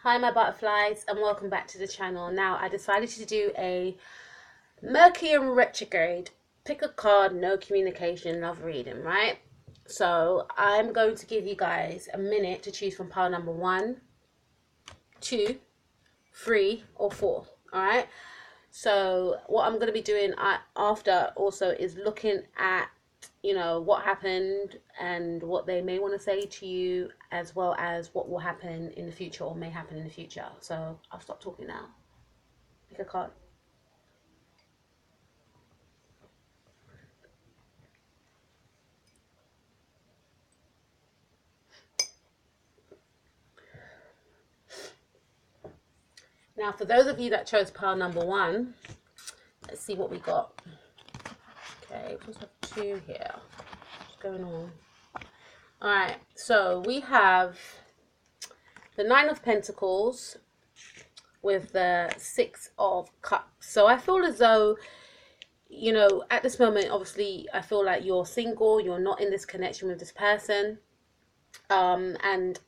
Hi my butterflies, and welcome back to the channel. Now I decided to do a Mercury retrograde, pick a card, no communication, love reading, right? So I'm going to give you guys a minute to choose from pile number 1, 2, 3 or 4. All right, so what I'm going to be doing after also is looking at what happened and what they may want to say to you, as well as what will happen in the future or may happen in the future. So I'll stop talking now. Pick a card. Now for those of you that chose pile number 1, let's see what we got. Okay, we just have 2 here. What's going on? Alright, so we have the 9 of Pentacles with the 6 of Cups. So I feel as though, at this moment, obviously, I feel like you're single, you're not in this connection with this person. And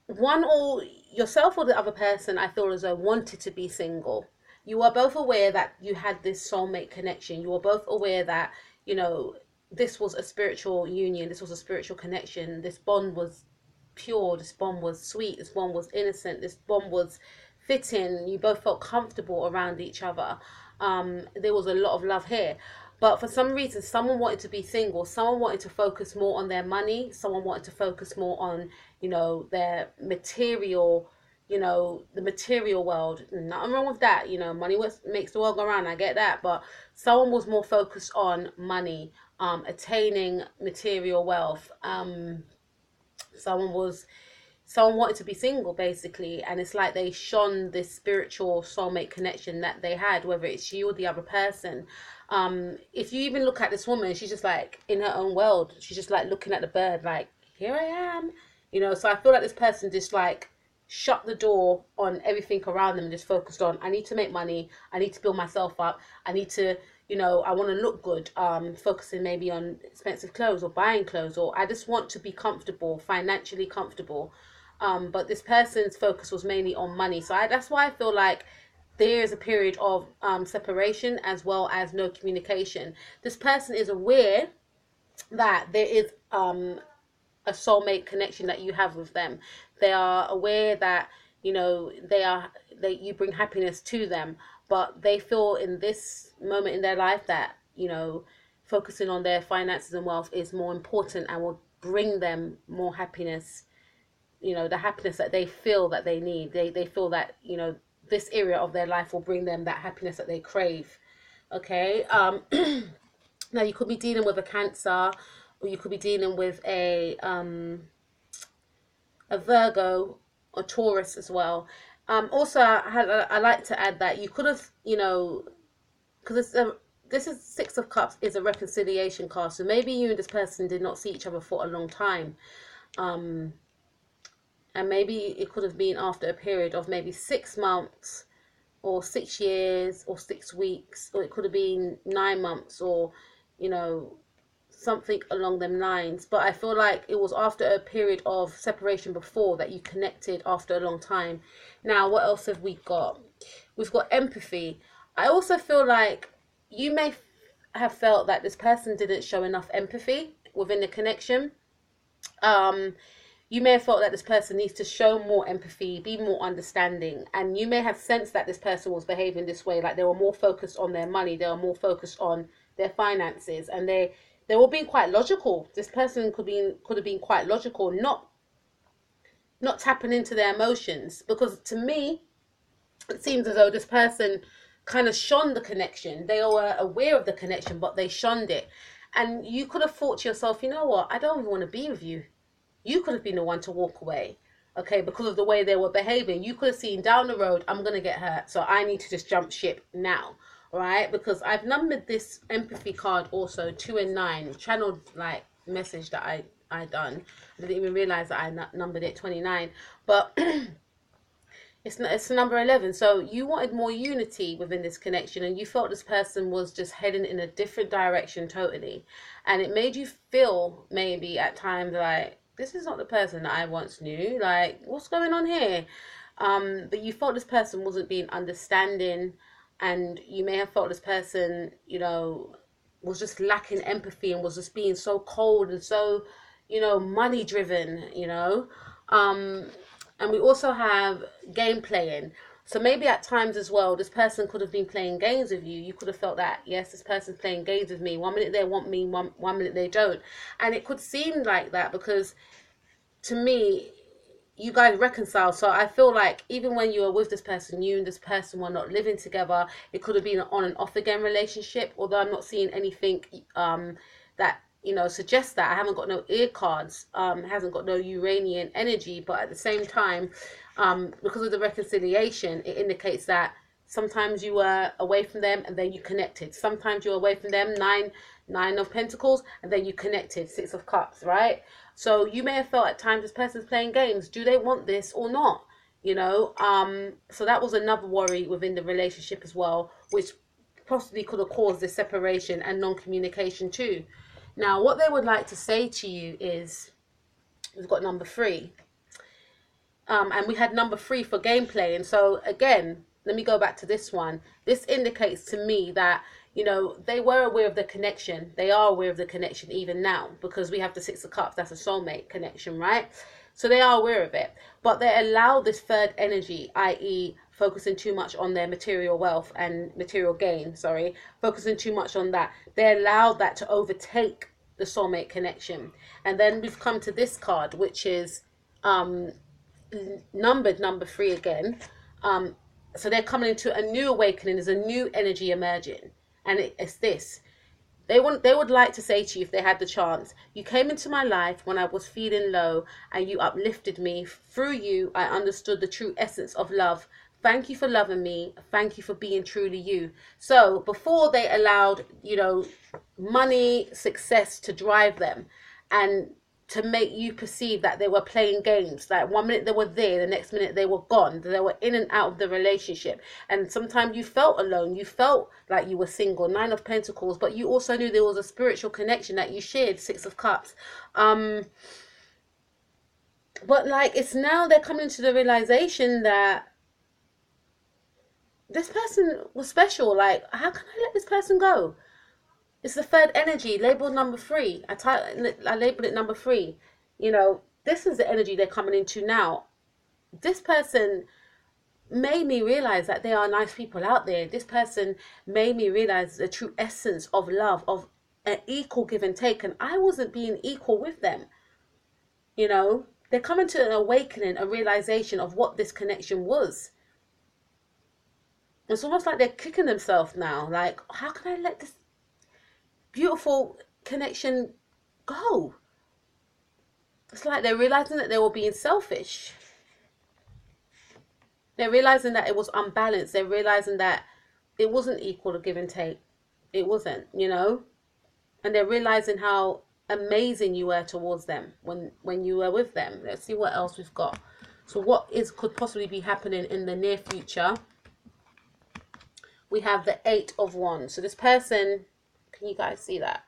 one or yourself or the other person, I feel as though wanted to be single. You are both aware that you had this soulmate connection. You are both aware that, this was a spiritual union. This was a spiritual connection. This bond was pure. This bond was sweet. This bond was innocent. This bond was fitting. You both felt comfortable around each other. There was a lot of love here. But for some reason, someone wanted to be single. Someone wanted to focus more on their money. Someone wanted to focus more on, their material, the material world. Nothing wrong with that. Money makes the world go round. I get that. But someone was more focused on money, attaining material wealth. Someone wanted to be single, basically, and it's like they shone this spiritual soulmate connection that they had, whether it's you or the other person. If you even look at this woman, she's just like in her own world. She's just like looking at the bird, like, here I am, so I feel like this person just like shut the door on everything around them and just focused on, I need to make money, I need to build myself up, I need to, I want to look good, focusing maybe on expensive clothes or buying clothes, or I just want to be comfortable, financially comfortable. But this person's focus was mainly on money. So that's why I feel like there is a period of separation as well as no communication. This person is aware that there is a soulmate connection that you have with them. They are aware that you bring happiness to them, but they feel in this moment in their life that focusing on their finances and wealth is more important and will bring them more happiness, the happiness that they feel that they need. They feel that this area of their life will bring them that happiness that they crave. Okay. Now you could be dealing with a Cancer, or you could be dealing with a Virgo or Taurus as well. Also, I like to add that you could have, because this is 6 of Cups is a reconciliation card. So maybe you and this person did not see each other for a long time. And maybe it could have been after a period of maybe 6 months or 6 years or 6 weeks, or it could have been 9 months, or something along them lines. But I feel like it was after a period of separation before that you connected after a long time. Now, what else have we got? We've got empathy. I also feel like you may have felt that this person didn't show enough empathy within the connection. You may have felt that this person needs to show more empathy, be more understanding, and you may have sensed that this person was behaving this way, like they were more focused on their money, they were more focused on their finances, and they were being quite logical. This person could have been quite logical, not tapping into their emotions, because to me, it seems as though this person kind of shunned the connection. They were aware of the connection, but they shunned it. And you could have thought to yourself, you know what, I don't even want to be with you. You could have been the one to walk away, okay, because of the way they were behaving. You could have seen down the road, I'm going to get hurt, so I need to just jump ship now, all right? Because I've numbered this empathy card also 2 and 9, channeled like message that I done. I didn't even realize that I numbered it 29, but it's number 11. So you wanted more unity within this connection, and you felt this person was just heading in a different direction totally, and it made you feel maybe at times like this is not the person that I once knew. Like, what's going on here? But you felt this person wasn't being understanding, and you may have felt this person, you know, was just lacking empathy and was just being so cold and so, you know, money driven, you know. And we also have game playing. So maybe at times as well, this person could have been playing games with you. You could have felt that, yes, this person's playing games with me. 1 minute they want me, one minute they don't. And it could seem like that because, to me, you guys reconcile. So I feel like even when you were with this person, you and this person were not living together. It could have been an on and off again relationship, although I'm not seeing anything that, you know, suggests that. I haven't got no ear cards, hasn't got no Uranian energy, but at the same time, because of the reconciliation, it indicates that sometimes you were away from them and then you connected. Sometimes you were away from them, nine of pentacles, and then you connected, 6 of cups, right? So you may have felt at times this person's playing games. Do they want this or not? You know, so that was another worry within the relationship as well, which possibly could have caused this separation and non-communication too. Now, what they would like to say to you is, we've got number 3. And we had number 3 for gameplay. And so again, let me go back to this one. This indicates to me that, you know, they were aware of the connection. They are aware of the connection even now, because we have the 6 of cups. That's a soulmate connection, right? So they are aware of it, but they allow this third energy, i.e. focusing too much on their material wealth and material gain, focusing too much on that. They allowed that to overtake the soulmate connection. And then we've come to this card, which is numbered number 3 again. So they're coming into a new awakening. There's a new energy emerging, and it's this. They would like to say to you, if they had the chance, you came into my life when I was feeling low and you uplifted me. Through you, I understood the true essence of love. Thank you for loving me. Thank you for being truly you. So before they allowed, you know, money, success to drive them and to make you perceive that they were playing games. Like 1 minute they were there, the next minute they were gone. They were in and out of the relationship. And sometimes you felt alone. You felt like you were single, 9 of pentacles, but you also knew there was a spiritual connection that you shared, 6 of cups. But like, it's now they're coming to the realization that this person was special. Like, how can I let this person go? It's the third energy, labeled number 3. I labeled it number 3. You know, this is the energy they're coming into now. This person made me realize that there are nice people out there. This person made me realize the true essence of love, of an equal give and take. And I wasn't being equal with them. You know, they're coming to an awakening, a realization of what this connection was. It's almost like they're kicking themselves now. Like, how can I let this beautiful connection go? It's like they're realizing that they were being selfish. They're realizing that it was unbalanced. They're realizing that it wasn't equal to give and take. It wasn't, you know. And they're realizing how amazing you were towards them when you were with them. Let's see what else we've got. So what could possibly be happening in the near future? We have the 8 of Wands. So this person, can you guys see that?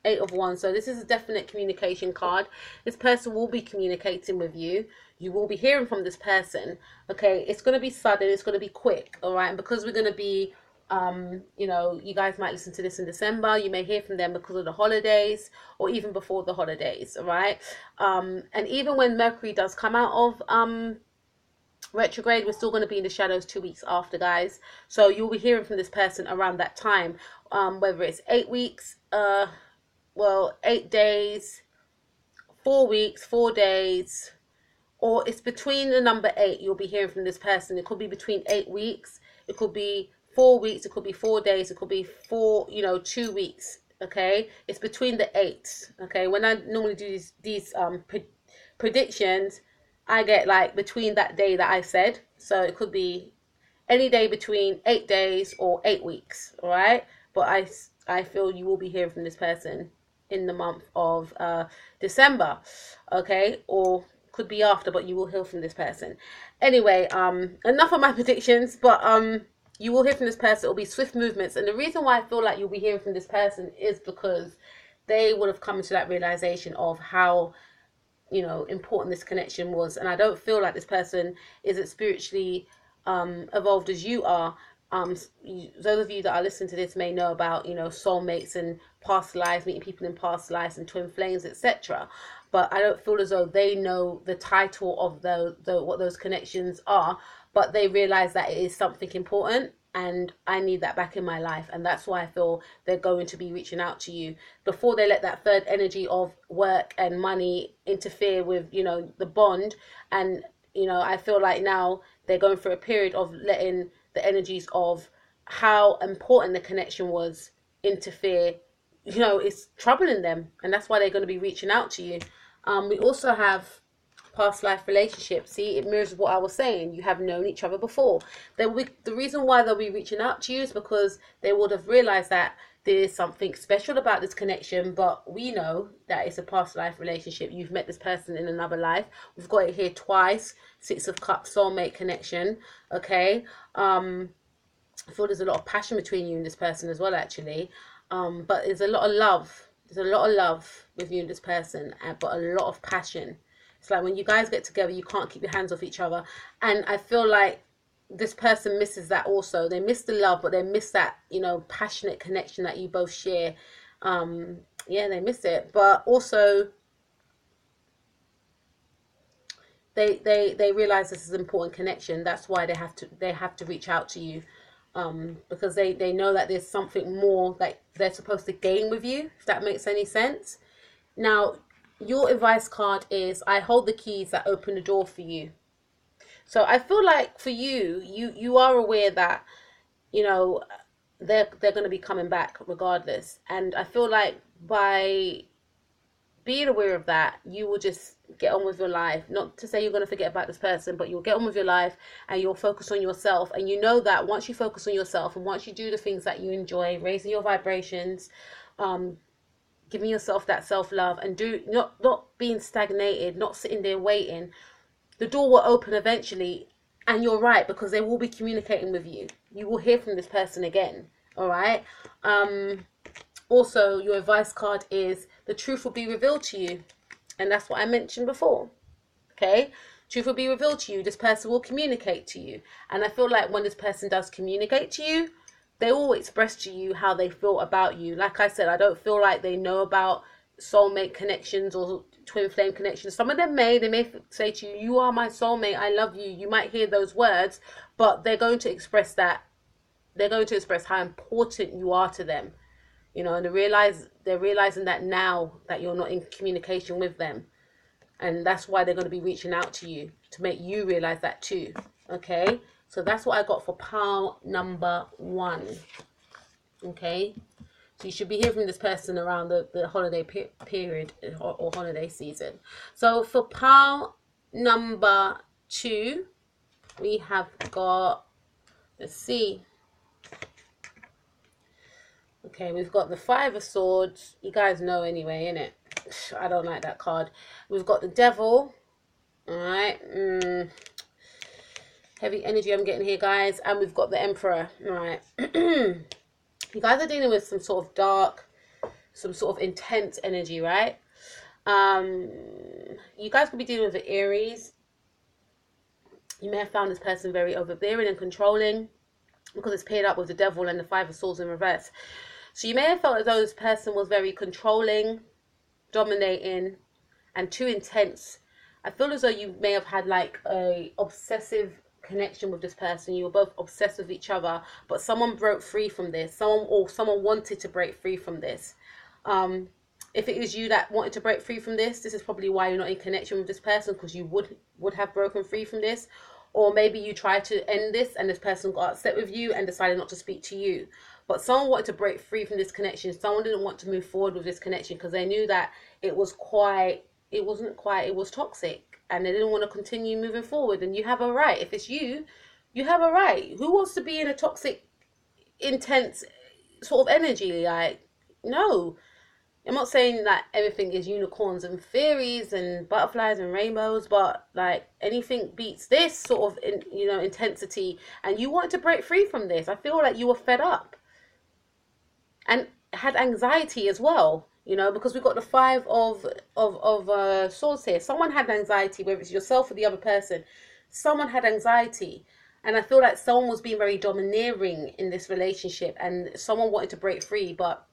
8 of Wands. So this is a definite communication card. This person will be communicating with you. You will be hearing from this person. Okay, it's going to be sudden. It's going to be quick. All right, and because we're going to be, you know, you guys might listen to this in December. You may hear from them because of the holidays or even before the holidays. All right, and even when Mercury does come out of retrograde, we're still going to be in the shadows 2 weeks after, guys. So you'll be hearing from this person around that time, whether it's 8 weeks, 8 days, 4 weeks, 4 days, or it's between the number 8. You'll be hearing from this person. It could be between 8 weeks, it could be 4 weeks, it could be 4 days, it could be 2 weeks. Okay, it's between the 8s. Okay, when I normally do these predictions, I get like between that day that I said. So it could be any day between 8 days or 8 weeks. All right, but I feel you will be hearing from this person in the month of December. Okay, or could be after, but you will hear from this person. Anyway, enough of my predictions, but you will hear from this person. It will be swift movements, and the reason why I feel like you'll be hearing from this person is because they would have come to that realization of how you know, important this connection was. And I don't feel like this person isn't spiritually evolved as you are. Those of you that are listening to this may know about, you know, soulmates and past lives, meeting people in past lives and twin flames, etc. But I don't feel as though they know the title of what those connections are, but they realize that it is something important, and I need that back in my life. And that's why I feel they're going to be reaching out to you before they let that third energy of work and money interfere with, you know, the bond. And, you know, I feel like now they're going through a period of letting the energies of how important the connection was interfere. You know, it's troubling them, and that's why they're going to be reaching out to you. We also have past life relationships. See, it mirrors what I was saying. You have known each other before. The reason why they'll be reaching out to you is because they would have realized that there's something special about this connection, but we know that it's a past life relationship. You've met this person in another life. We've got it here twice. 6 of Cups, soulmate connection. Okay. I feel there's a lot of passion between you and this person as well, actually. But there's a lot of love. There's a lot of love with you and this person, but a lot of passion. It's like when you guys get together, you can't keep your hands off each other. And I feel like this person misses that also. They miss the love, but they miss that, you know, passionate connection that you both share. Yeah, they miss it. But also, they realize this is an important connection. That's why they have to reach out to you. Because they know that there's something more that they're supposed to gain with you, if that makes any sense. Now, your advice card is, I hold the keys that open the door for you. So I feel like for you are aware that, you know, they're going to be coming back regardless. And I feel like by being aware of that, you will just get on with your life. Not to say you're going to forget about this person, but you'll get on with your life and you'll focus on yourself. And you know that once you focus on yourself and once you do the things that you enjoy, raising your vibrations, giving yourself that self-love, and not being stagnated, not sitting there waiting, the door will open eventually. And you're right, because they will be communicating with you. You will hear from this person again. All right. Also, your advice card is, the truth will be revealed to you. And that's what I mentioned before. Okay. Truth will be revealed to you. This person will communicate to you. And I feel like when this person does communicate to you, they will express to you how they feel about you. Like I said, I don't feel like they know about soulmate connections or twin flame connections. Some of them may say to you, you are my soulmate, I love you. You might hear those words, but they're going to express that. They're going to express how important you are to them. You know, and they're realizing that now that you're not in communication with them. And that's why they're going to be reaching out to you, to make you realize that too. Okay. So that's what I got for pile number 1. Okay. So you should be hearing from this person around the holiday period or holiday season. So for pile number 2, we have got, let's see. Okay, we've got the 5 of Swords. You guys know anyway, innit? I don't like that card. We've got the Devil. Alright. Heavy energy I'm getting here, guys. And we've got the Emperor. Alright. You guys are dealing with some sort of dark, some sort of intense energy, right? You guys could be dealing with the Aries. You may have found this person very overbearing and controlling, because it's paired up with the Devil and the 5 of Swords in reverse. So you may have felt as though this person was very controlling, dominating, and too intense. I feel as though you may have had like a obsessive connection with this person. You were both obsessed with each other, but someone broke free from this. Someone wanted to break free from this. If it is you that wanted to break free from this is probably why you're not in connection with this person, because you would have broken free from this. Or maybe you tried to end this and this person got upset with you and decided not to speak to you. But someone wanted to break free from this connection. Someone didn't want to move forward with this connection because they knew that it was toxic, and they didn't want to continue moving forward. And you have a right. If it's you, you have a right. Who wants to be in a toxic, intense sort of energy? Like, no. I'm not saying that everything is unicorns and fairies and butterflies and rainbows, but like anything beats this sort of, intensity. And you want to break free from this. I feel like you were fed up and had anxiety as well. you know, because we've got the five of swords here. Someone had anxiety, whether it's yourself or the other person. Someone had anxiety, and I feel like someone was being very domineering in this relationship, and someone wanted to break free, but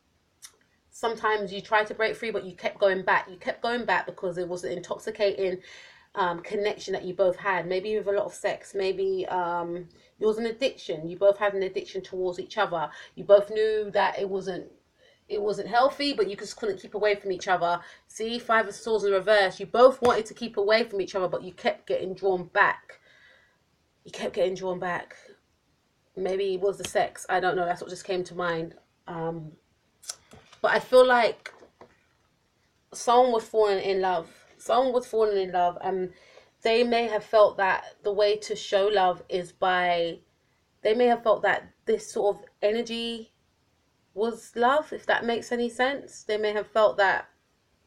sometimes you try to break free, but you kept going back. You kept going back because it was an intoxicating connection that you both had. Maybe with a lot of sex. Maybe it was an addiction. You both had an addiction towards each other. You both knew that it wasn't healthy, but you just couldn't keep away from each other. See, Five of Swords in reverse. You both wanted to keep away from each other, but you kept getting drawn back. You kept getting drawn back. Maybe it was the sex. I don't know. That's what just came to mind. But I feel like someone was falling in love. Someone was falling in love, and they may have felt that the way to show love is by... They may have felt that this sort of energy was love, if that makes any sense. They may have felt that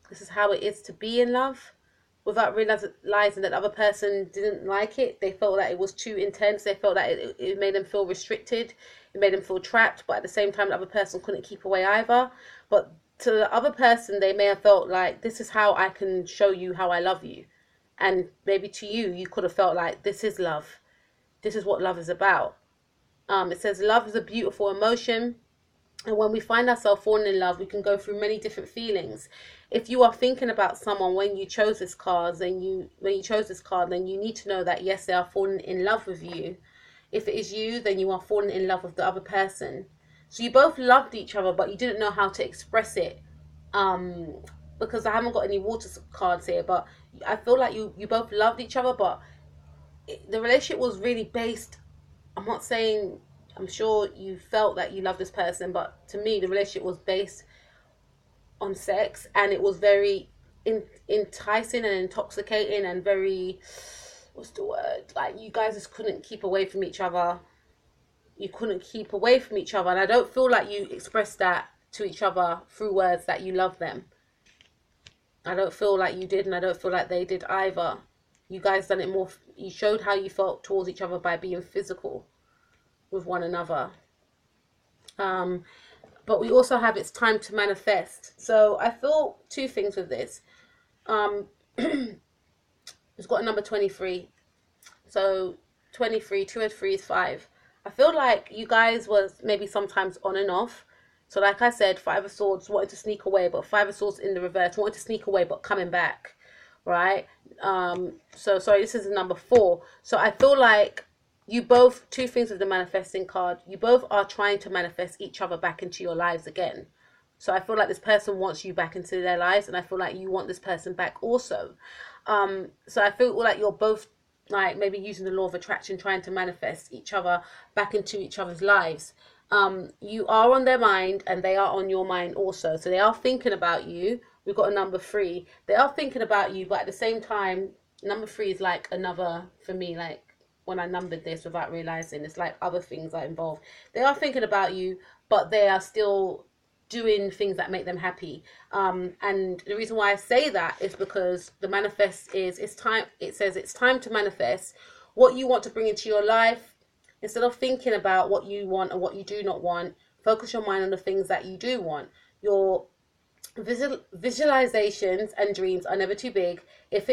this is how it is to be in love, without realizing that the other person didn't like it. They felt that it was too intense. They felt that it made them feel restricted. It made them feel trapped, but at the same time the other person couldn't keep away either. But to the other person, they may have felt like, this is how I can show you how I love you. And maybe to you, you could have felt like, this is love. This is what love is about. It says love is a beautiful emotion. And when we find ourselves falling in love, we can go through many different feelings. If you are thinking about someone when you chose this card, then you need to know that yes, they are falling in love with you. If it is you, then you are falling in love with the other person. So you both loved each other, but you didn't know how to express it. Because I haven't got any water cards here, but I feel like you both loved each other, but the relationship was really based... I'm sure you felt that you love this person, but to me, the relationship was based on sex, and it was very enticing and intoxicating and very... What's the word? Like, you guys just couldn't keep away from each other. You couldn't keep away from each other, and I don't feel like you expressed that to each other through words that you love them. I don't feel like you did, and I don't feel like they did either. You guys done it more... You showed how you felt towards each other by being physical with one another. But we also have it's time to manifest. So I feel two things with this. It's got a number 23. So 23, 2 and 3 is 5. I feel like you guys was maybe sometimes on and off. So like I said, 5 of Swords wanted to sneak away, but 5 of Swords in the reverse wanted to sneak away, but coming back, right? So sorry, this is number 4. So I feel like you both, two things with the manifesting card, you both are trying to manifest each other back into your lives again. So I feel like this person wants you back into their lives, and I feel like you want this person back also. So I feel like you're both like maybe using the law of attraction, trying to manifest each other back into each other's lives. You are on their mind, and they are on your mind also. So they are thinking about you. We've got a number 3. They are thinking about you, but at the same time, number 3 is like another, for me, like, when I numbered this without realizing, it's like other things are involved. They are thinking about you, but they are still doing things that make them happy. And the reason why I say that is because the manifest is, it's time. It says it's time to manifest what you want to bring into your life. Instead of thinking about what you want or what you do not want, focus your mind on the things that you do want. Your visualizations and dreams are never too big. If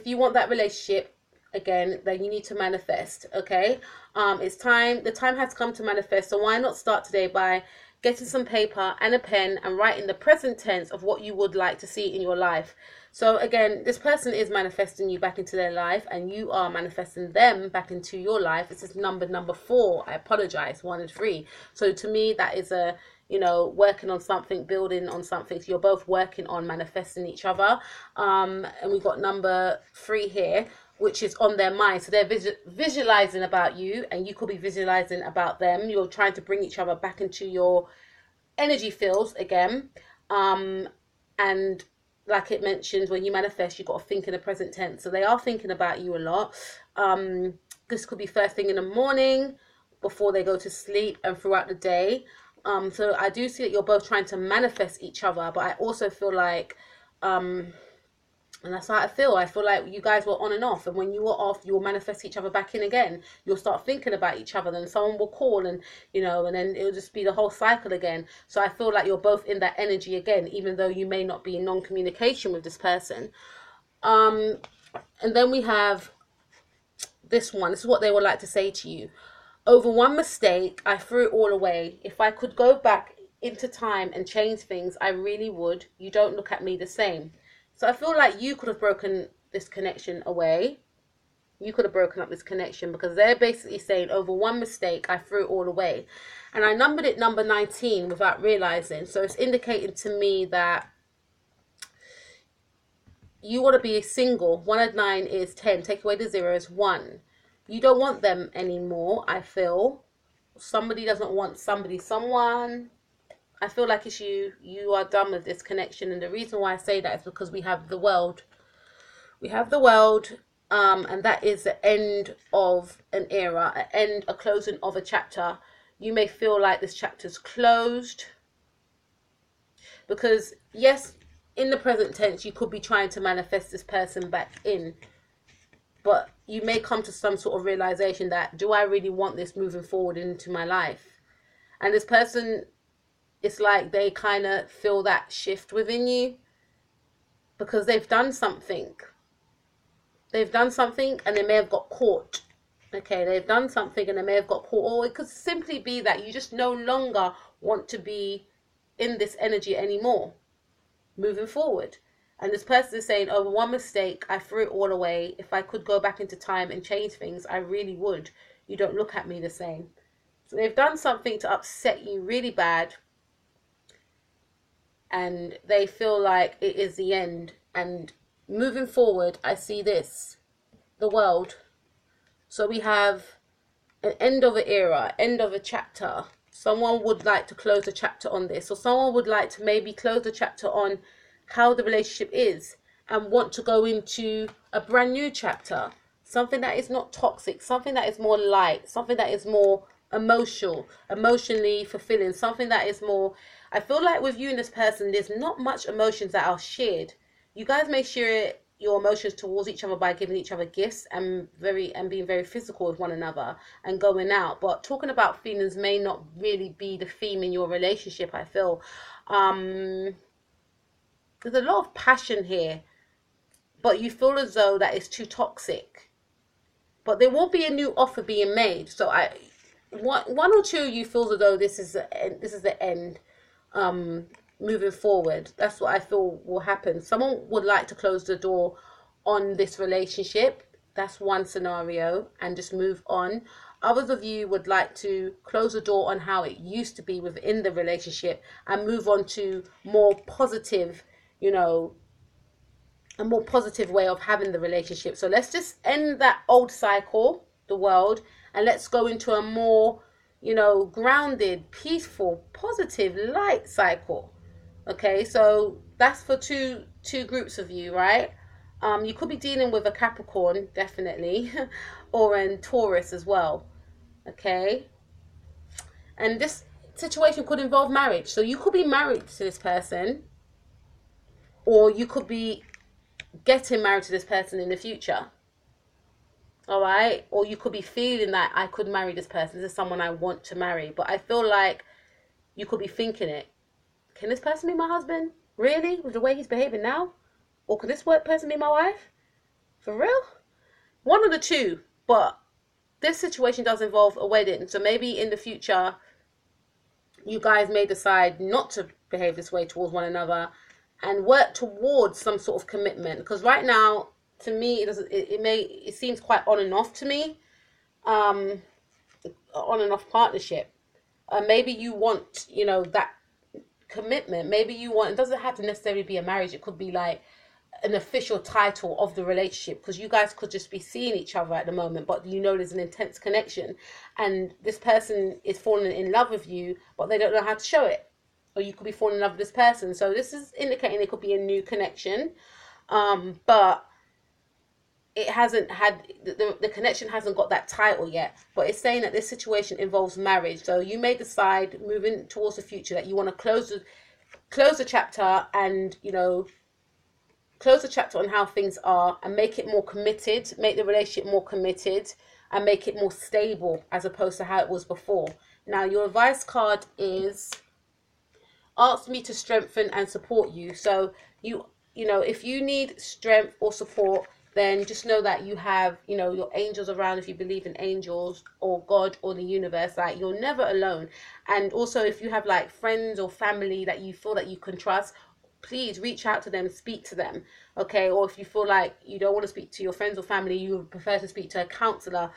you want that relationship, again, then you need to manifest. Okay, it's time. The time has come to manifest. So why not start today by getting some paper and a pen and writing the present tense of what you would like to see in your life. So again, this person is manifesting you back into their life, and you are manifesting them back into your life. This is number 4. I apologize, 1 and 3. So to me, that is a, you know, working on something, building on something. So you're both working on manifesting each other. And we've got number 3 here, which is on their mind. So they're visualizing about you, and you could be visualizing about them. You're trying to bring each other back into your energy fields again. And like it mentions, when you manifest, you've got to think in the present tense. So they are thinking about you a lot. This could be first thing in the morning, before they go to sleep, and throughout the day. So I do see that you're both trying to manifest each other, but I also feel like And that's how I feel. I feel like you guys were on and off. And when you were off, you'll manifest each other back in again. You'll start thinking about each other. Then someone will call and, and then it'll just be the whole cycle again. So I feel like you're both in that energy again, even though you may not be in non-communication with this person. And then we have this one. This is what they would like to say to you. Over one mistake, I threw it all away. If I could go back into time and change things, I really would. You don't look at me the same. So I feel like you could have broken this connection away. You could have broken up this connection because they're basically saying, over one mistake, I threw it all away. And I numbered it number 19 without realizing. So it's indicating to me that you want to be single. 1 and 9 is 10. Take away the 0 is 1. You don't want them anymore, I feel. Somebody doesn't want someone. I feel like it's you. You are done with this connection. And the reason why I say that is because we have the world. We have the world. And that is the end of an era. A closing of a chapter. You may feel like this chapter's closed. Because, yes, in the present tense, you could be trying to manifest this person back in. But you may come to some sort of realization that, do I really want this moving forward into my life? And this person, it's like they kind of feel that shift within you because they've done something. They've done something and they may have got caught. Okay, they've done something and they may have got caught. Or it could simply be that you just no longer want to be in this energy anymore moving forward. And this person is saying, over one mistake, I threw it all away. If I could go back into time and change things, I really would. You don't look at me the same. So they've done something to upset you really bad. And they feel like it is the end. And moving forward, I see this. The world. So we have an end of an era, end of a chapter. Someone would like to close a chapter on this. Or someone would like to maybe close the chapter on how the relationship is and want to go into a brand new chapter. Something that is not toxic. Something that is more light. Something that is more emotionally fulfilling. Something that is more... I feel like with you and this person, there's not much emotions that are shared. You guys may share your emotions towards each other by giving each other gifts and being very physical with one another and going out. But talking about feelings may not really be the theme in your relationship, I feel. There's a lot of passion here, but you feel as though that is too toxic. But there won't be a new offer being made. So one or two, you feel as though this is the end. Moving forward, that's what I feel will happen. Someone would like to close the door on this relationship. That's one scenario, and just move on. Others of you would like to close the door on how it used to be within the relationship and move on to more positive, a more positive way of having the relationship. So let's just end that old cycle, the world, and let's go into a more, grounded, peaceful, positive, light cycle. Okay, so that's for two groups of you, right? You could be dealing with a Capricorn, definitely, or a Taurus as well. Okay, and this situation could involve marriage. So you could be married to this person, or you could be getting married to this person in the future. All right, or you could be feeling that I could marry this person. This is someone I want to marry, but I feel like you could be thinking it. Can this person be my husband? Really? With the way he's behaving now? Or could this person be my wife? For real? One of the two. But this situation does involve a wedding. So maybe in the future, you guys may decide not to behave this way towards one another and work towards some sort of commitment. Because right now, to me, it seems quite on and off to me. On and off partnership. Maybe you want, that commitment. Maybe you want, it doesn't have to necessarily be a marriage. It could be like an official title of the relationship, because you guys could just be seeing each other at the moment, but there's an intense connection, and this person is falling in love with you, but they don't know how to show it. Or you could be falling in love with this person. So this is indicating it could be a new connection, but it hasn't had the connection hasn't got that title yet. But it's saying that this situation involves marriage. So you may decide, moving towards the future, that you want to close the chapter and close the chapter on how things are and make it more committed, make the relationship more committed, and make it more stable as opposed to how it was before. Now, your advice card is ask me to strengthen and support you. So you know, if you need strength or support, then just know that you have, you know, your angels around. If you believe in angels or God or the universe, like, you're never alone. And also, if you have like friends or family that you feel that you can trust, please reach out to them, speak to them, okay? Or if you feel like you don't want to speak to your friends or family, you prefer to speak to a counselor,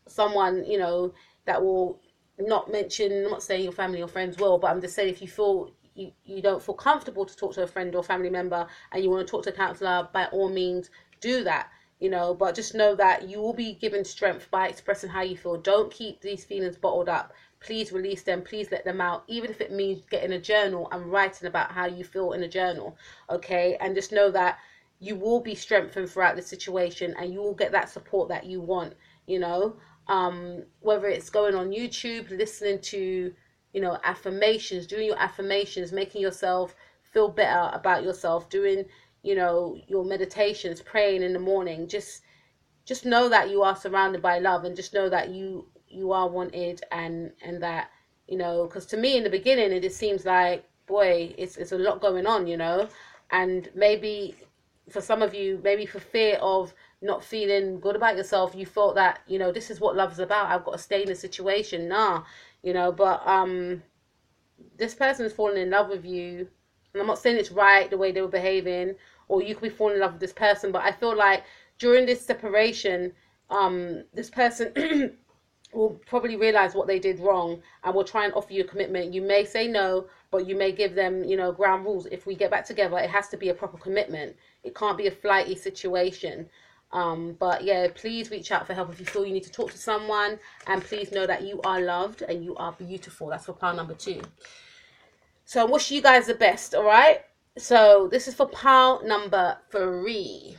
someone, you know, that will not mention, I'm not saying your family or friends will, but I'm just saying, if you feel you don't feel comfortable to talk to a friend or family member and you want to talk to a counselor, by all means do that, you know. But just know that you will be given strength by expressing how you feel. Don't keep these feelings bottled up. Please release them, please let them out, even if it means getting a journal and writing about how you feel in a journal, okay? And just know that you will be strengthened throughout the situation and you will get that support that you want, you know. Whether it's going on YouTube, listening to, you know, affirmations, doing your affirmations, making yourself feel better about yourself, doing, you know, your meditations, praying in the morning. Just know that you are surrounded by love, and just know that you are wanted, and that, you know, because to me in the beginning it just seems like, boy, it's a lot going on, you know. And maybe for some of you, maybe for fear of not feeling good about yourself, you thought that, you know, this is what love is about, I've got to stay in the situation. Nah, you know. But this person is falling in love with you, and I'm not saying it's right the way they were behaving, or you could be falling in love with this person, but I feel like during this separation, this person will probably realize what they did wrong and will try and offer you a commitment. You may say no, but you may give them, you know, ground rules. If we get back together, it has to be a proper commitment. It can't be a flighty situation. But yeah, please reach out for help if you feel you need to talk to someone, and please know that you are loved and you are beautiful. That's for pile number 2. So I wish you guys the best, all right? So this is for pile number 3.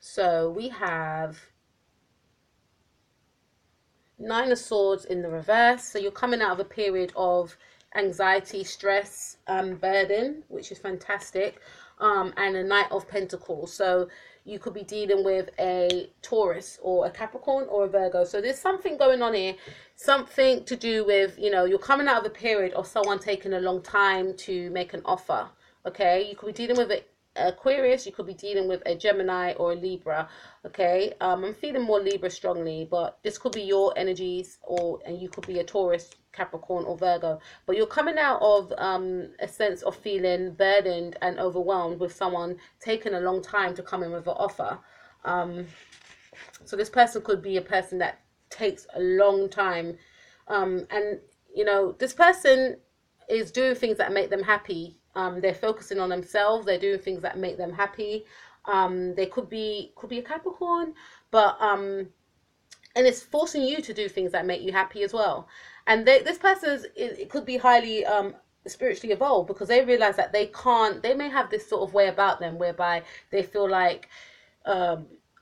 So we have 9 of Swords in the reverse. So you're coming out of a period of anxiety, stress, burden, which is fantastic. And a Knight of Pentacles. So you could be dealing with a Taurus or a Capricorn or a Virgo. So there's something going on here, something to do with, you know, you're coming out of a period of someone taking a long time to make an offer. Okay, you could be dealing with a Aquarius, you could be dealing with a Gemini or a Libra. Okay, I'm feeling more Libra strongly, but this could be your energies, and you could be a Taurus, Capricorn or Virgo. But you're coming out of a sense of feeling burdened and overwhelmed with someone taking a long time to come in with an offer. So this person could be a person that takes a long time, and you know, this person is doing things that make them happy. They're focusing on themselves. They're doing things that make them happy. They could be a Capricorn, but and it's forcing you to do things that make you happy as well. And this person it could be highly spiritually evolved, because they realize that they can't. They may have this sort of way about them whereby they feel like,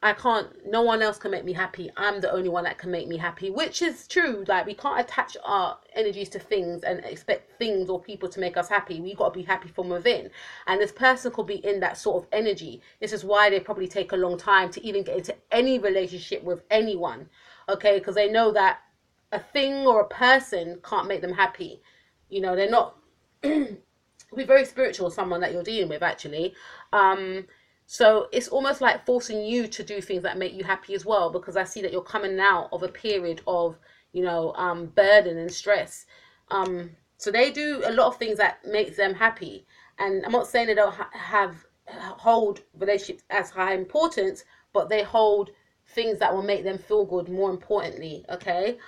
I can't, no one else can make me happy. I'm the only one that can make me happy, which is true. Like, we can't attach our energies to things and expect things or people to make us happy. We got to be happy from within. And this person could be in that sort of energy. This is why they probably take a long time to even get into any relationship with anyone. Okay, because they know that a thing or a person can't make them happy. You know, they're not be very spiritual, someone that you're dealing with, actually. So it's almost like forcing you to do things that make you happy as well, because I see that you're coming out of a period of, you know, burden and stress. So they do a lot of things that makes them happy. And I'm not saying they don't hold relationships as high importance, but they hold things that will make them feel good more importantly. Okay.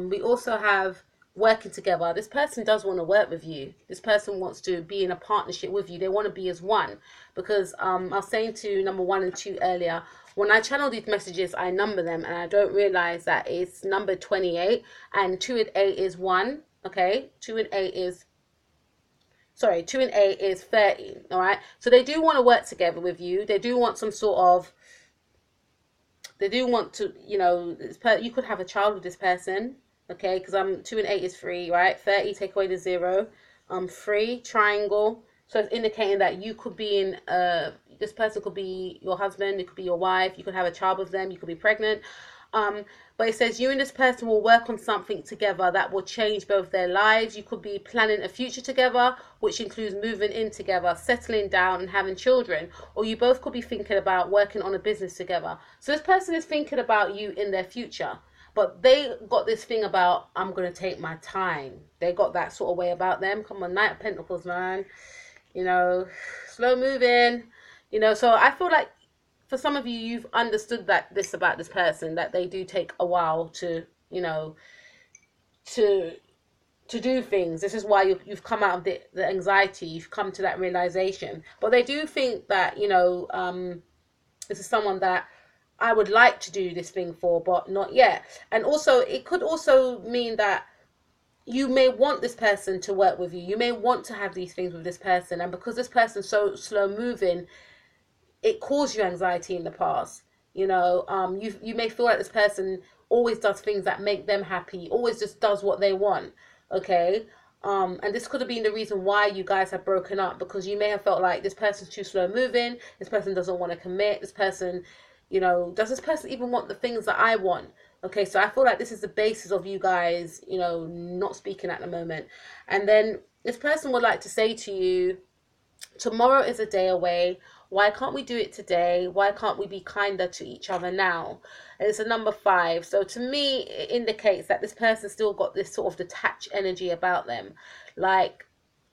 We also have working together. This person does want to work with you. This person wants to be in a partnership with you. They want to be as one, because I was saying to number 1 and 2 earlier, when I channel these messages, I number them and I don't realize that it's number 28, and 2 and 8 is 1. Okay, 2 and 8 is 30. All right, so they do want to work together with you. They do want some sort of, they do want to, you know, you could have a child with this person. Okay, because 2 and 8 is 3, right? 30, take away the 0. 3, triangle. So it's indicating that you could be in, this person could be your husband, it could be your wife, you could have a child with them, you could be pregnant. But it says you and this person will work on something together that will change both their lives. You could be planning a future together, which includes moving in together, settling down and having children. Or you both could be thinking about working on a business together. So this person is thinking about you in their future. But they got this thing about, I'm going to take my time. They got that sort of way about them. Come on, Knight of Pentacles, man. You know, slow moving. You know, so I feel like for some of you, you've understood that this about this person, that they do take a while to, you know, to do things. This is why you've come out of the anxiety. You've come to that realization. But they do think that, you know, this is someone that I would like to do this thing for, but not yet. And also, it could also mean that you may want this person to work with you. You may want to have these things with this person. And because this person's so slow moving, it caused you anxiety in the past. You know, you may feel like this person always does things that make them happy, always just does what they want. Okay. And this could have been the reason why you guys have broken up, because you may have felt like this person's too slow moving. This person doesn't want to commit. This person, you know, does this person even want the things that I want? Okay, so I feel like this is the basis of you guys, you know, not speaking at the moment. And then this person would like to say to you, tomorrow is a day away. Why can't we do it today? Why can't we be kinder to each other now? And it's a number 5. So to me, it indicates that this person still got this sort of detached energy about them. Like,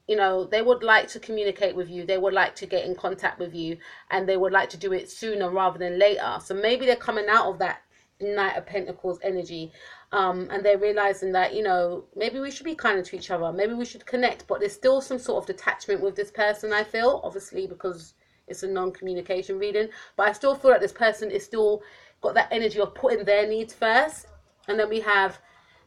you know, they would like to communicate with you. They would like to get in contact with you. And they would like to do it sooner rather than later. So maybe they're coming out of that Knight of Pentacles energy. And they're realizing that, you know, maybe we should be kinder to each other. Maybe we should connect. But there's still some sort of detachment with this person, I feel. Obviously, because it's a non-communication reading. But I still feel like this person is still got that energy of putting their needs first. And then we have,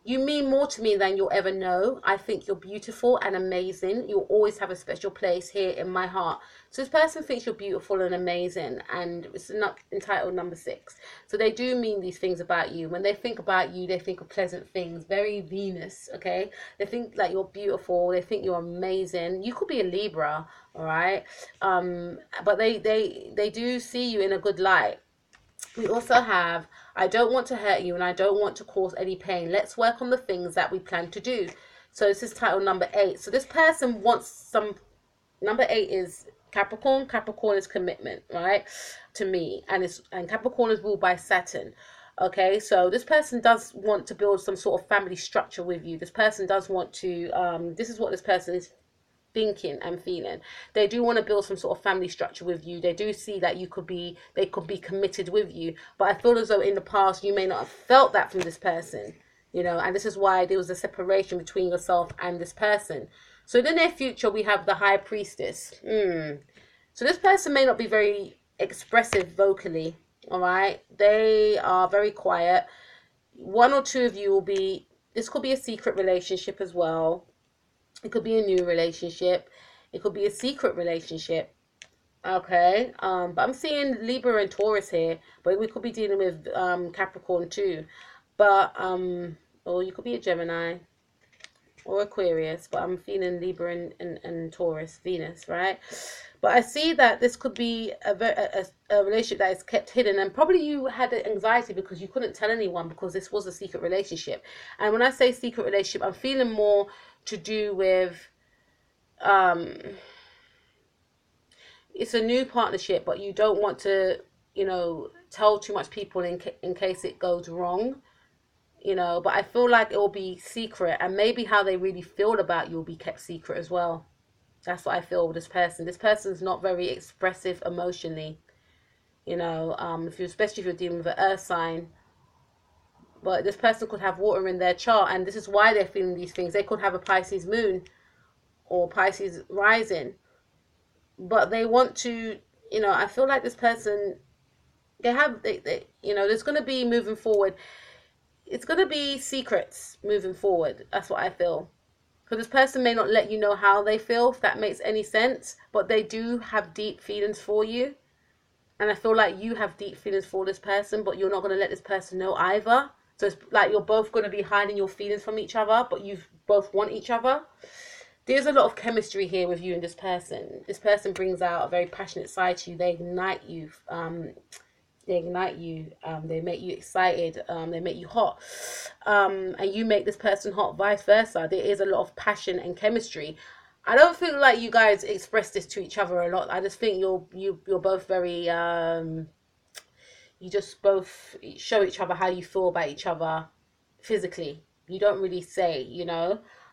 you mean more to me than you'll ever know. I think you're beautiful and amazing. You'll always have a special place here in my heart. So this person thinks you're beautiful and amazing. And it's not entitled number 6. So they do mean these things about you. When they think about you, they think of pleasant things. Very Venus, okay? They think like you're beautiful. They think you're amazing. You could be a Libra, all right? But they do see you in a good light. We also have, I don't want to hurt you and I don't want to cause any pain. Let's work on the things that we plan to do. So this is title number 8. So this person wants some, number 8 is Capricorn. Capricorn is commitment, right? To me. And Capricorn is ruled by Saturn. Okay, so this person does want to build some sort of family structure with you. This person does want to, this is what this person is thinking and feeling. They do want to build some sort of family structure with you. They do see that they could be committed with you. But I feel as though in the past you may not have felt that from this person, you know, and this is why there was a separation between yourself and this person. So in the near future we have the High Priestess. So this person may not be very expressive vocally, all right? They are very quiet. One or two of you will be, this could be a secret relationship as well. It could be a new relationship. It could be a secret relationship. Okay. But I'm seeing Libra and Taurus here. But we could be dealing with Capricorn too. But, or you could be a Gemini or Aquarius. But I'm feeling Libra and Taurus, Venus, right? But I see that this could be a relationship that is kept hidden. And probably you had anxiety because you couldn't tell anyone because this was a secret relationship. And when I say secret relationship, I'm feeling more to do with, it's a new partnership, but you don't want to, you know, tell too much people in case it goes wrong, you know. But I feel like it will be secret. And maybe how they really feel about you will be kept secret as well. That's what I feel with this person. This person's not very expressive emotionally, you know, especially if you're dealing with an earth sign. But this person could have water in their chart, and this is why they're feeling these things. They could have a Pisces moon or Pisces rising. But they want to, you know, I feel like this person, they you know, there's going to be moving forward. It's going to be secrets moving forward. That's what I feel. Because this person may not let you know how they feel, if that makes any sense. But they do have deep feelings for you. And I feel like you have deep feelings for this person, but you're not going to let this person know either. So it's like you're both going to be hiding your feelings from each other, but you both want each other. there's a lot of chemistry here with you and this person. This person brings out a very passionate side to you. They ignite you. They make you excited. They make you hot. And you make this person hot, vice versa. There is a lot of passion and chemistry. I don't feel like you guys express this to each other a lot. I just think you're both very you just both show each other how you feel about each other physically. You don't really say,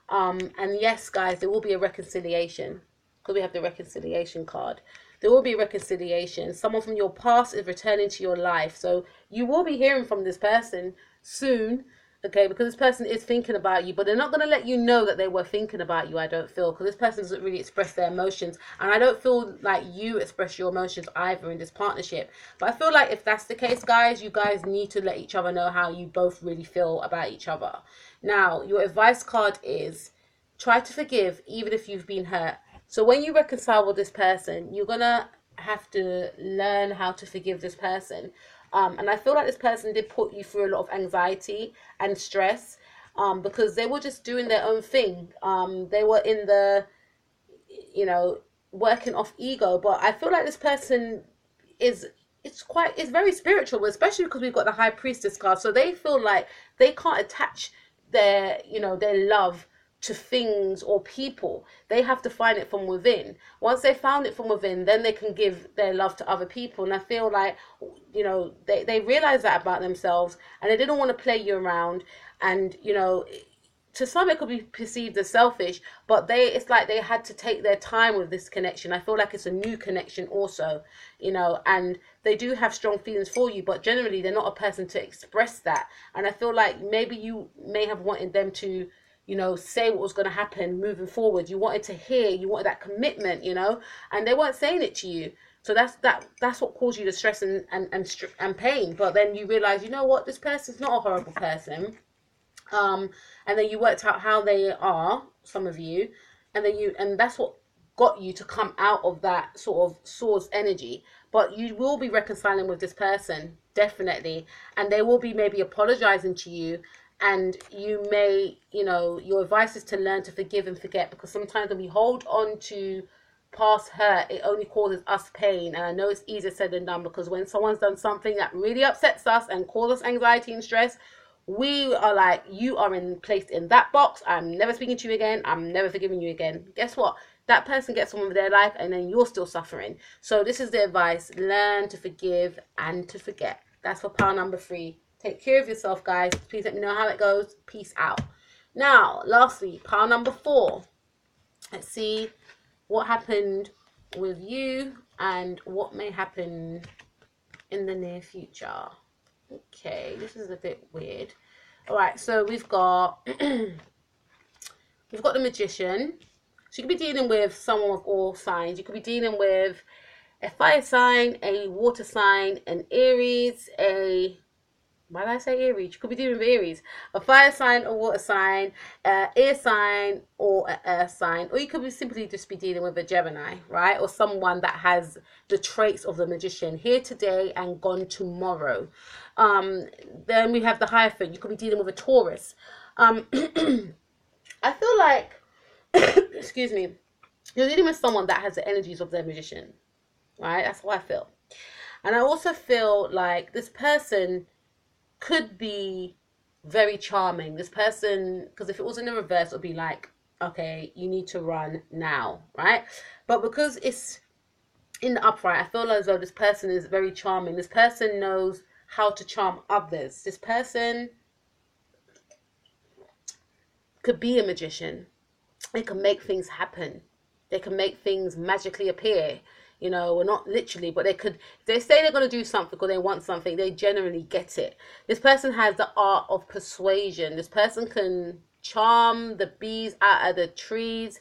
and yes, guys, there will be a reconciliation, because we have the reconciliation card. There will be a reconciliation. Someone from your past is returning to your life, so you will be hearing from this person soon. Okay, because this person is thinking about you, but they're not going to let you know that they were thinking about you, I don't feel, because this person doesn't really express their emotions, and I don't feel like you express your emotions either in this partnership. But I feel like if that's the case, guys, you guys need to let each other know how you both really feel about each other. Now, your advice card is try to forgive even if you've been hurt. So when you reconcile with this person, you're going to have to learn how to forgive this person. And I feel like this person did put you through a lot of anxiety and stress, because they were just doing their own thing. They were in the, working off ego. But I feel like this person it's very spiritual, especially because we've got the High Priestess card. So they feel like they can't attach their love to things or people. They have to find it from within. Once they found it from within, then they can give their love to other people. And I feel like, they realize that about themselves, and they didn't want to play you around. And, to some it could be perceived as selfish, but it's like they had to take their time with this connection. I feel like it's a new connection also, and they do have strong feelings for you, but generally they're not a person to express that. And I feel like maybe you may have wanted them to, say what was going to happen moving forward. You wanted to hear, you wanted that commitment, and they weren't saying it to you. So that's what caused you the stress and pain. But then you realize, what, this person's not a horrible person. And then you worked out how they are, some of you, and that's what got you to come out of that sort of source energy. But you will be reconciling with this person, definitely, and they will be maybe apologizing to you. And you may, your advice is to learn to forgive and forget, because sometimes when we hold on to past hurt, it only causes us pain. And I know it's easier said than done, because when someone's done something that really upsets us and causes us anxiety and stress, we are like, you are placed in that box. I'm never speaking to you again. I'm never forgiving you again. Guess what? That person gets on with their life, and then you're still suffering. So this is the advice: learn to forgive and to forget. That's for pile number 3. Take care of yourself, guys. Please let me know how it goes. Peace out. Now, lastly, pile number 4. Let's see what happened with you and what may happen in the near future. Okay, this is a bit weird. All right, so we've got the Magician. So you could be dealing with someone of all signs. You could be dealing with a fire sign, a water sign, an Aries, why did I say Aries? You could be dealing with Aries, a fire sign, a water sign, air sign, or an earth sign, or you could be simply just be dealing with a Gemini, right? Or someone that has the traits of the Magician, here today and gone tomorrow. Then we have the Hierophant. You could be dealing with a Taurus. I feel like, excuse me, you're dealing with someone that has the energies of their Magician, right? That's how I feel. And I also feel like this person could be very charming. This person, because if it was in the reverse, it would be like, okay, you need to run now, right? But because it's in the upright, I feel as though this person is very charming. This person knows how to charm others. This person could be a magician. They can make things happen. They can make things magically appear. Well, not literally, but they say they're going to do something or they want something, they generally get it. This person has the art of persuasion. This person can charm the bees out of the trees.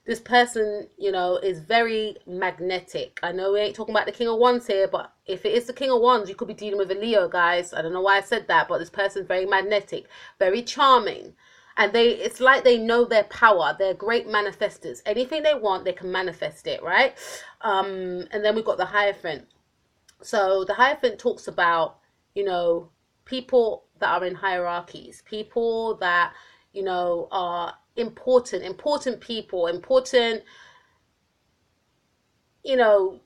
This person, is very magnetic. I know we ain't talking about the King of Wands here, but if it is the King of Wands, you could be dealing with a Leo, guys. I don't know why I said that, but this person's very magnetic, very charming. And it's like they know their power. They're great manifestors. Anything they want, they can manifest it, right? And then we've got the Hierophant. So the Hierophant talks about, people that are in hierarchies, people that, are important people, important, you know,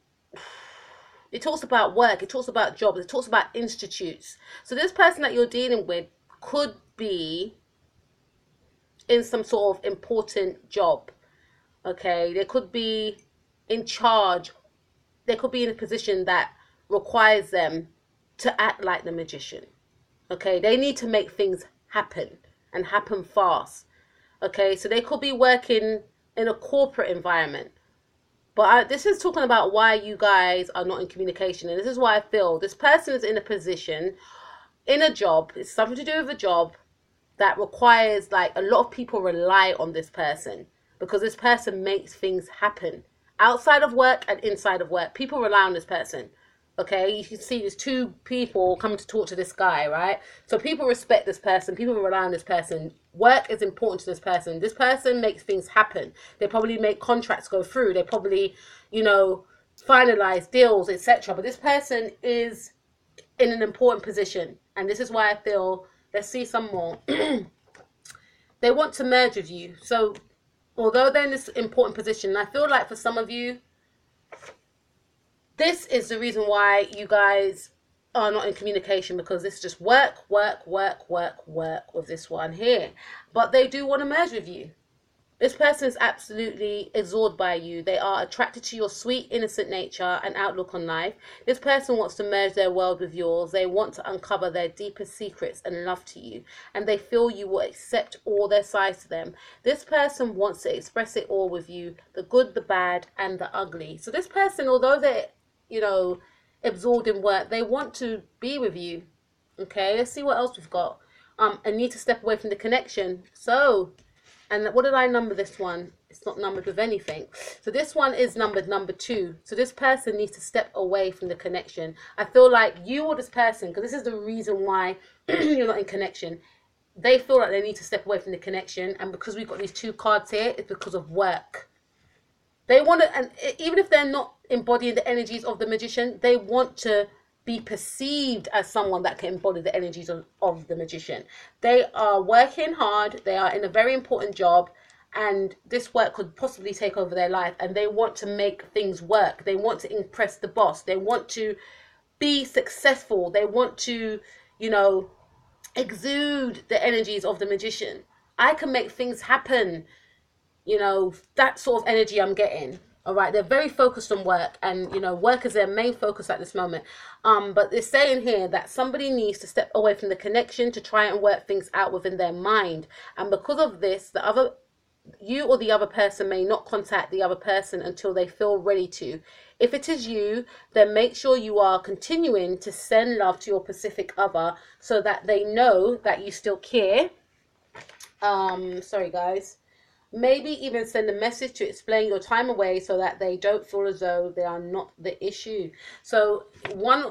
it talks about work, it talks about jobs, it talks about institutes. So this person that you're dealing with could be in some sort of important job. Okay, they could be in charge, they could be in a position that requires them to act like the magician. Okay, they need to make things happen and happen fast. Okay, so they could be working in a corporate environment. But this is talking about why you guys are not in communication. And this is why I feel this person is in a position, in a job, it's something to do with a job that requires, like, a lot of people rely on this person because this person makes things happen outside of work and inside of work. People rely on this person. Okay, you can see there's two people coming to talk to this guy, right? So people respect this person, people rely on this person. Work is important to this person. This person makes things happen. They probably make contracts go through. They probably, you know, finalize deals, etc. But this person is in an important position. And this is why I feel, let's see some more. They want to merge with you. So although they're in this important position, I feel like for some of you, this is the reason why you guys are not in communication, because this is just work with this one here. But they do want to merge with you. This person is absolutely absorbed by you. They are attracted to your sweet, innocent nature and outlook on life. This person wants to merge their world with yours. They want to uncover their deepest secrets and love to you. And they feel you will accept all their sides to them. This person wants to express it all with you. The good, the bad, and the ugly. So this person, although they're, you know, absorbed in work, they want to be with you. Okay, let's see what else we've got. I need to step away from the connection. So, and what did I number this one? It's not numbered with anything. So this one is numbered number 2. So this person needs to step away from the connection. I feel like you or this person, because this is the reason why you're not in connection, they feel like they need to step away from the connection. And because we've got these 2 cards here, it's because of work. They want to, and even if they're not embodying the energies of the magician, they want to be perceived as someone that can embody the energies of the magician. They are working hard. They are in a very important job, and this work could possibly take over their life, and they want to make things work. They want to impress the boss. They want to be successful. They want to, you know, exude the energies of the magician. I can make things happen. You know, that sort of energy I'm getting. All right, they're very focused on work, and you know, work is their main focus at this moment. But they're saying here that somebody needs to step away from the connection to try and work things out within their mind. And because of this, you or the other person may not contact the other person until they feel ready to. If it is you, then make sure you are continuing to send love to your Pacific other so that they know that you still care. Sorry guys. Maybe even send a message to explain your time away so that they don't feel as though they are not the issue. So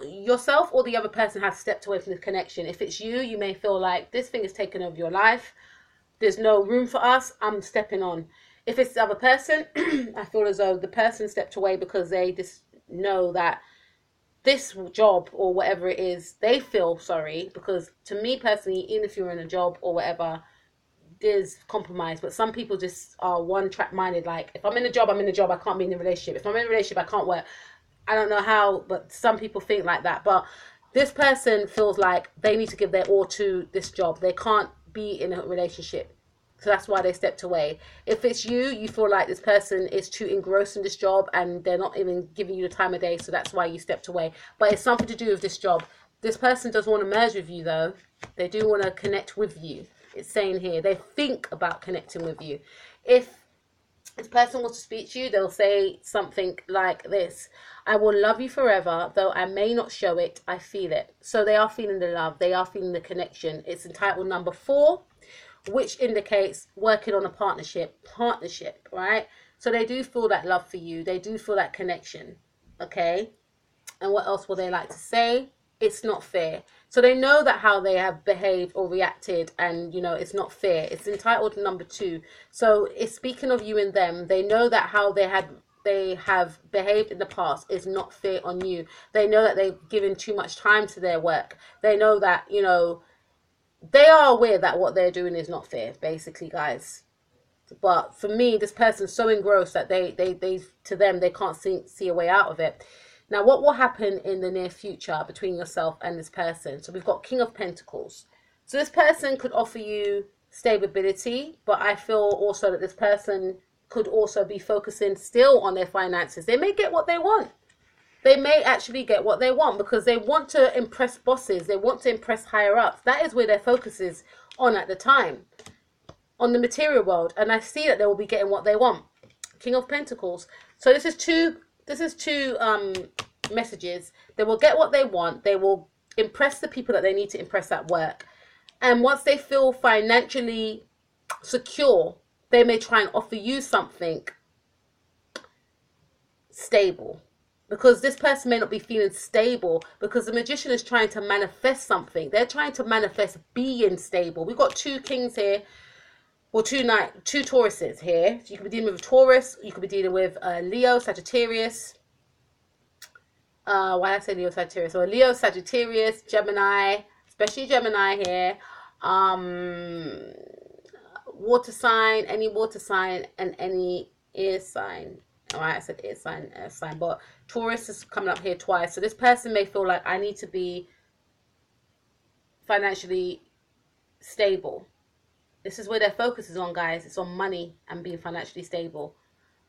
yourself or the other person has stepped away from the connection. If it's you, you may feel like this thing is taking over your life. There's no room for us. I'm stepping on. If it's the other person, I feel as though the person stepped away because they just know that this job or whatever it is, they feel sorry. Because to me personally, even if you're in a job or whatever, there's compromise, but some people just are one track minded. Like, if I'm in a job, I'm in a job. I can't be in a relationship. If I'm in a relationship, I can't work. I don't know how, but some people think like that. But this person feels like they need to give their all to this job. They can't be in a relationship. So that's why they stepped away. If it's you, you feel like this person is too engrossed in this job and they're not even giving you the time of day. So that's why you stepped away. But it's something to do with this job. This person does want to merge with you though. They do want to connect with you. It's saying here, they think about connecting with you. If this person wants to speak to you, they'll say something like this: I will love you forever, though I may not show it, I feel it. So they are feeling the love, they are feeling the connection. It's entitled number 4, which indicates working on a partnership, right? So they do feel that love for you. They do feel that connection, okay? And what else will they like to say? It's not fair. So they know that how they have behaved or reacted, and you know, it's not fair. It's entitled number 2. So it's speaking of you and them. They know that how they have behaved in the past is not fair on you. They know that they've given too much time to their work. They know that, you know, they are aware that what they're doing is not fair, basically, guys. But for me, this person's so engrossed that they to them, they can't see a way out of it. Now, what will happen in the near future between yourself and this person? So we've got King of Pentacles. So this person could offer you stability, but I feel also that this person could also be focusing still on their finances. They may get what they want. They may actually get what they want because they want to impress bosses. They want to impress higher ups. That is where their focus is on at the time, on the material world. And I see that they will be getting what they want. King of Pentacles. So this is two messages. They will get what they want. They will impress the people that they need to impress at work. And once they feel financially secure, they may try and offer you something stable. Because this person may not be feeling stable, because the Magician is trying to manifest something. They're trying to manifest being stable. We've got two kings here, or two Tauruses here. So you could be dealing with a Taurus, you could be dealing with Leo, Sagittarius. Why did I say Leo, Sagittarius? So Leo, Sagittarius, Gemini, especially Gemini here. Water sign, any water sign, and any air sign. All right, I said air sign, but Taurus is coming up here twice. So this person may feel like I need to be financially stable. This is where their focus is on, guys. It's on money and being financially stable.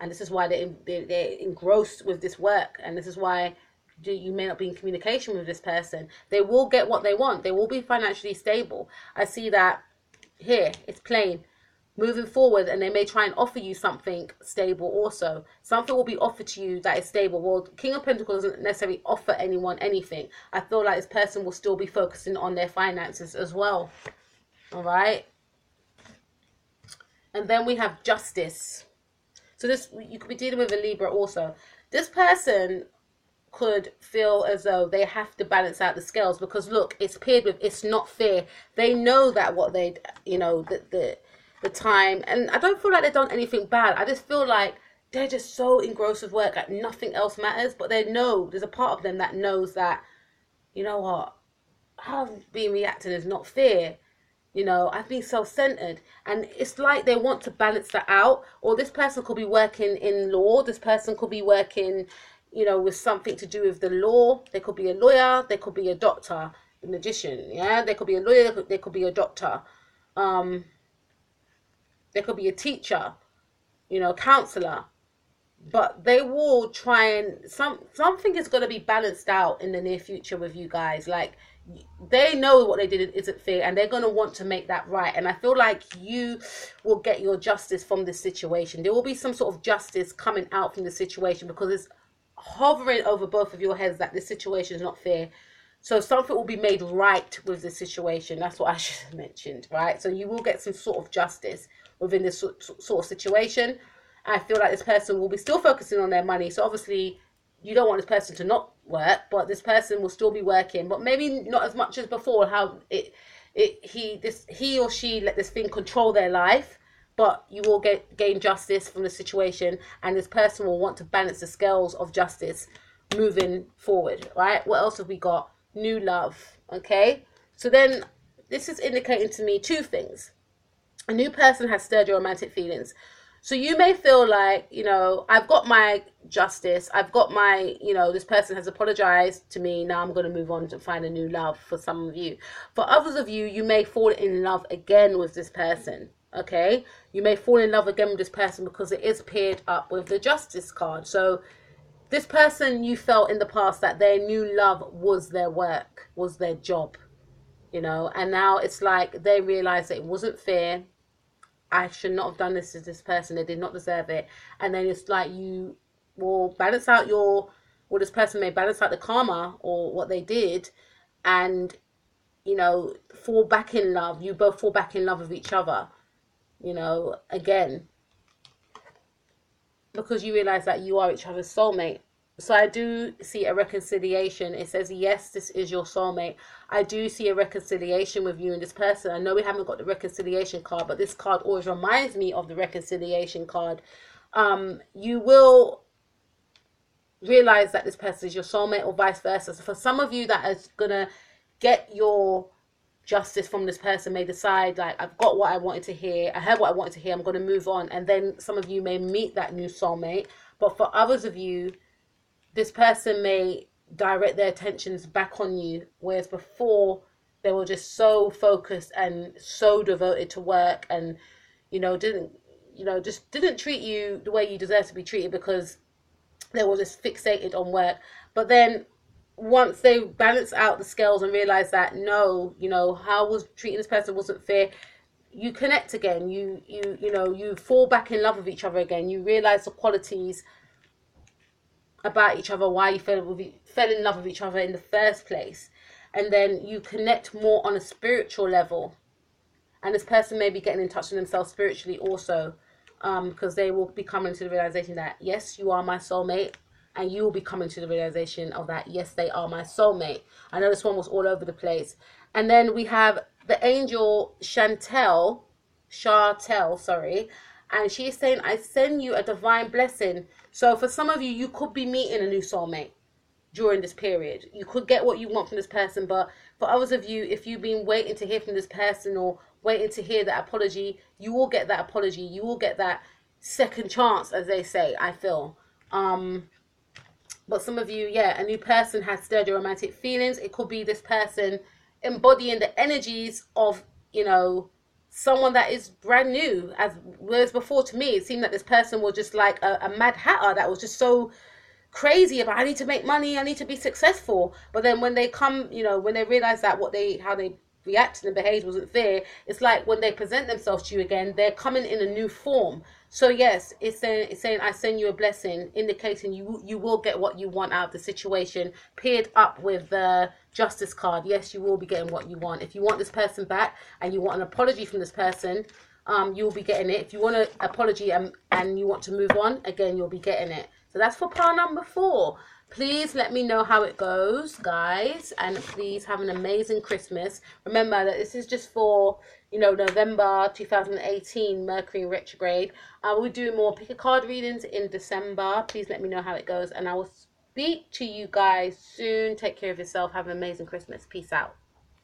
And this is why they're engrossed with this work. And this is why you may not be in communication with this person. They will get what they want. They will be financially stable. I see that here. It's plain. Moving forward, and they may try and offer you something stable also. Something will be offered to you that is stable. Well, King of Pentacles doesn't necessarily offer anyone anything. I feel like this person will still be focusing on their finances as well. All right. And then we have Justice. So this, you could be dealing with a Libra also. This person could feel as though they have to balance out the scales because look, it's paired with it's not fair. They know that what they, you know, the time, and I don't feel like they've done anything bad. I just feel like they're just so engrossed with work that nothing else matters. But they know, there's a part of them that knows that, you know what, how I've been reacting is not fair. You know, I've been self-centered, and it's like they want to balance that out. Or this person could be working in law. This person could be working, you know, with something to do with the law. They could be a lawyer. They could be a doctor, the Magician. Yeah, they could be a lawyer. They could be a doctor. They could be a teacher, you know, counselor, but they will try and something is going to be balanced out in the near future with you guys. Like they know what they did isn't fair, and they're going to want to make that right. And I feel like you will get your justice from this situation. There will be some sort of justice coming out from the situation because it's hovering over both of your heads that this situation is not fair. So something will be made right with the situation. That's what I should have mentioned, right? So you will get some sort of justice within this sort of situation. I feel like this person will be still focusing on their money. So obviously you don't want this person to not work, but this person will still be working, but maybe not as much as before, how he or she let this thing control their life. But you will gain justice from the situation, and this person will want to balance the scales of justice moving forward, right? What else have we got? New love. Okay, so then this is indicating to me two things. A new person has stirred your romantic feelings. So you may feel like, you know, I've got my justice. I've got my, you know, this person has apologized to me. Now I'm going to move on to find a new love for some of you. For others of you, you may fall in love again with this person. Okay, you may fall in love again with this person because it is paired up with the Justice card. So this person, you felt in the past that their new love was their work, was their job, you know, and now it's like they realize that it wasn't fair. I should not have done this to this person. They did not deserve it. And then it's like you will balance out this person may balance out the karma or what they did, and, you know, fall back in love. You both fall back in love with each other, you know, again, because you realize that you are each other's soulmate. So I do see a reconciliation. It says, yes, this is your soulmate. I do see a reconciliation with you and this person. I know we haven't got the reconciliation card, but this card always reminds me of the reconciliation card. You will realize that this person is your soulmate, or vice versa. So for some of you, that is going to get your justice from this person, may decide like, I've got what I wanted to hear, I heard what I wanted to hear, I'm going to move on. And then some of you may meet that new soulmate. But for others of you, this person may direct their attentions back on you, whereas before they were just so focused and so devoted to work, and just didn't treat you the way you deserve to be treated because they were just fixated on work. But then once they balance out the scales and realize that no, how I was treating this person wasn't fair, you connect again. You fall back in love with each other again. You realize the qualities about each other, why you fell in love with each other in the first place, and then you connect more on a spiritual level. And this person may be getting in touch with themselves spiritually also, because they will be coming to the realization that yes, you are my soulmate, and you will be coming to the realization of that yes, they are my soulmate. I know this one was all over the place. And then we have the angel Chantel, sorry, and she's saying, I send you a divine blessing. So for some of you, you could be meeting a new soulmate during this period. You could get what you want from this person. But for others of you, if you've been waiting to hear from this person or waiting to hear that apology, you will get that apology. You will get that second chance, as they say, I feel. But some of you, a new person has stirred your romantic feelings. It could be this person embodying the energies of, someone that is brand new. Whereas before, to me, it seemed that this person was just like a mad hatter that was just so crazy about, I need to make money, I need to be successful. But then when they come, when they realize that how they reacted and behaved wasn't fair, it's like when they present themselves to you again, they're coming in a new form. So yes, it's saying I send you a blessing, indicating you will get what you want out of the situation, paired up with the justice card. Yes, you will be getting what you want. If you want this person back and you want an apology from this person, you'll be getting it. If you want an apology and you want to move on, again, you'll be getting it. So that's for pile number 4. Please let me know how it goes, guys, and please have an amazing Christmas. Remember that this is just for, November 2018, Mercury retrograde. We'll do more pick a card readings in December. Please let me know how it goes, and I will speak to you guys soon. Take care of yourself. Have an amazing Christmas. Peace out.